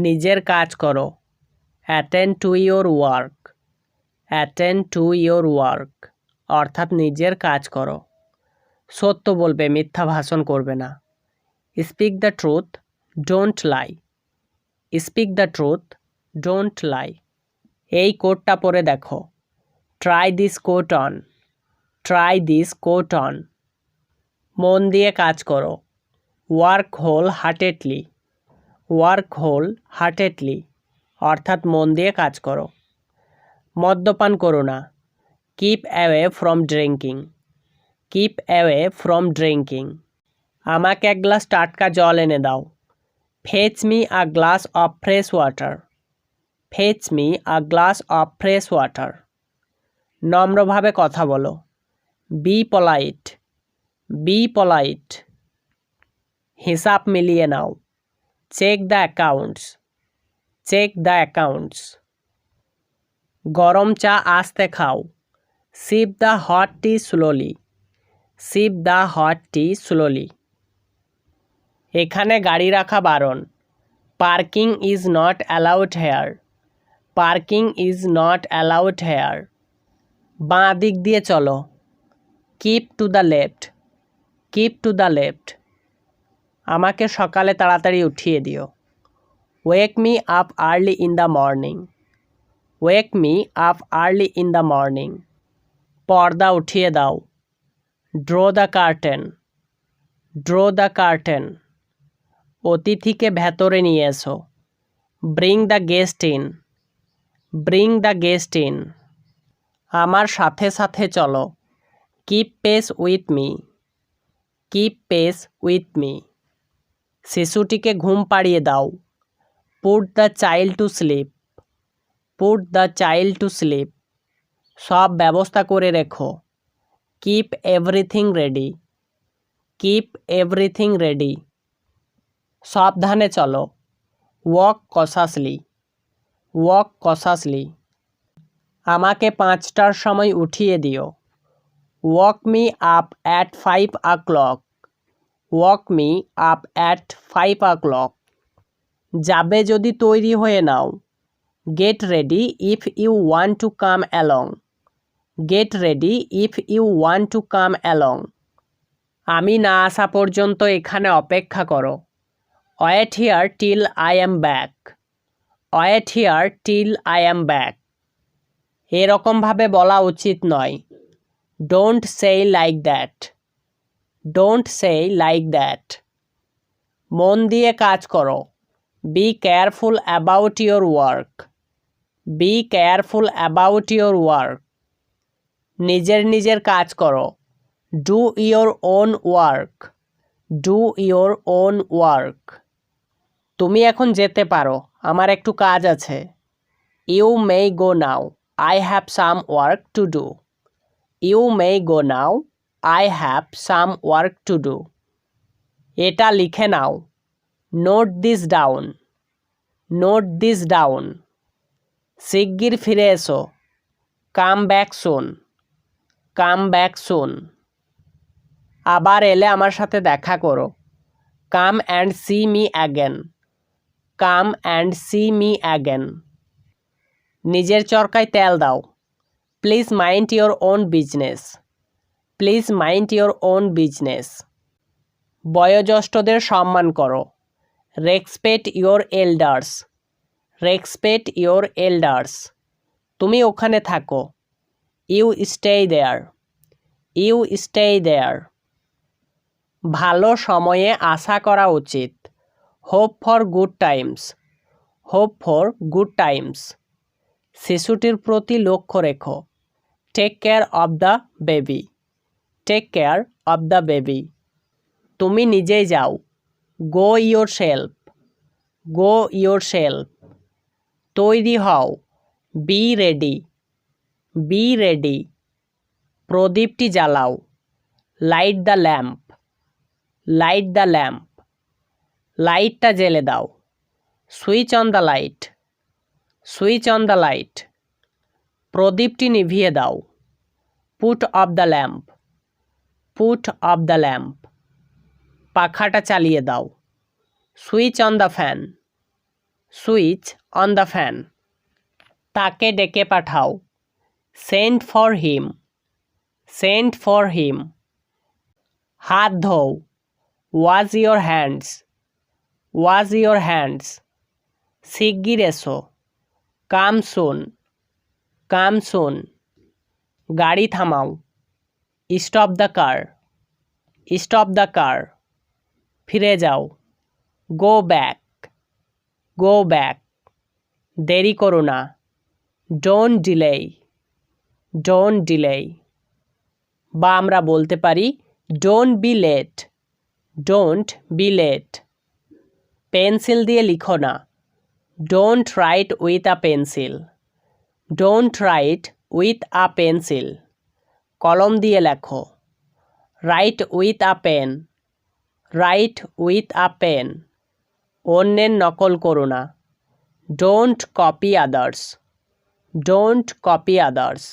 নিজের কাজ করো। Attend to your work. Attend to your work অর্থাৎ নিজের কাজ করো। সত্য বলবে, মিথ্যা ভাষণ করবে না। Speak the truth, don't lie. Speak the truth, don't lie. এই কোটটা পরে দেখো। Try this coat on. Try this coat on. মন দিয়ে কাজ করো। Work wholeheartedly. Work wholeheartedly অর্থাৎ মন দিয়ে কাজ করো। মদ্যপান করো না। Keep away from drinking. Keep away from drinking. আমাকে এক গ্লাস টাটকা জল এনে দাও। Fetch me a glass of fresh water. Fetch me a glass of fresh water. নম্রভাবে কথা বলো। Be polite. Be polite. হিসাব মিলিয়ে নাও। Check the accounts. Check the accounts. গরম চা আস্তে খাও। Sip the hot tea slowly. Sip the hot tea slowly. এখানে গাড়ি রাখা বারণ। Parking is not allowed here. Parking is not allowed here. বাঁ দিক দিয়ে চলো। Keep to the left. Keep to the left. আমাকে সকালে তাড়াতাড়ি উঠিয়ে দিও। Wake me up early in the morning. ওয়েক me up early in the morning. পর্দা উঠিয়ে দাও। Draw the curtain. Draw the curtain. অতিথিকে ভেতরে নিয়ে এসো। Bring the guest in. Bring the guest in. আমার সাথে সাথে চলো। Keep pace with me. Keep pace with me. শিশুটিকে ঘুম পাড়িয়ে দাও। Put the child to sleep. Put the child to sleep. সব ব্যবস্থা করে রেখো। Keep everything ready. Keep everything ready. সাবধানে চলো। Walk cautiously. Walk cautiously. আমাকে 5টার সময় উঠিয়ে দিও। Wake me up at 5 o'clock। Wake me up at 5 o'clock। যাবে যদি তৈরি হয়ে নাও। Get ready if you want to come along. Get ready if you want to come along. আমি না আসা পর্যন্ত এখানে অপেক্ষা করো। Wait here till I am back. Wait here till I am back. এরকমভাবে বলা উচিত নয়। Don't say like that. Don't say like that. মন দিয়ে কাজ করো। Be careful about your work. Be careful about your work. নিজের নিজের কাজ করো। Do your own work. Do your own work. তুমি এখন যেতে পারো, আমার একটু কাজ আছে। You may go now, I have some work to do. You may go now, I have some work to do. এটা লিখে নাও। Note this down. Note this down. শিগগির ফিরে এসো। Come back soon. কাম ব্যাক সুন। আবার এলে আমার সাথে দেখা করো। Come and see me again. Come and see me again. নিজের চরকায় তেল দাও। Please mind your own business. Please mind your own business. বয়োজ্যেষ্ঠদের সম্মান করো। Respect your elders. Respect your elders. তুমি ওখানে থাকো। You stay there. You stay there. ভালো সময়ে আশা করা উচিত। Hope for good times. Hope for good times. শিশুটির প্রতি লক্ষ্য রেখো। Take care of the baby. Take care of the baby. তুমি নিজেই যাও। Go yourself. Go yourself. তৈরি হও। Be ready. Be ready. প্রদীপটি জ্বালাও। Light the lamp. Light the lamp. লাইটটা জ্বেলে দাও। Switch on the light. Switch on the light. প্রদীপটি নিভিয়ে দাও। Put off the lamp. Put off the lamp. পাখাটা চালিয়ে দাও। Switch on the fan. Switch on the fan. তাকে ডেকে পাঠাও। Send for him. Send for him. হাত ধোও। Wash your hands. Wash your hands. শিগগির এসো। Come soon. Come soon. গাড়ি থামাও। Stop the car. Stop the car. ফিরে যাও। Go back. Go back. দেরি করো না। Don't delay. Don't delay. বা আমরা বলতে পারি don't be late. Don't be late. Pencil দিয়ে লিখো না। Don't write with a pencil. Don't write with a pencil. কলম দিয়ে লেখো। Write with a pen. Write with a pen. অন্যের নকল করো না। Don't copy others. Don't copy others.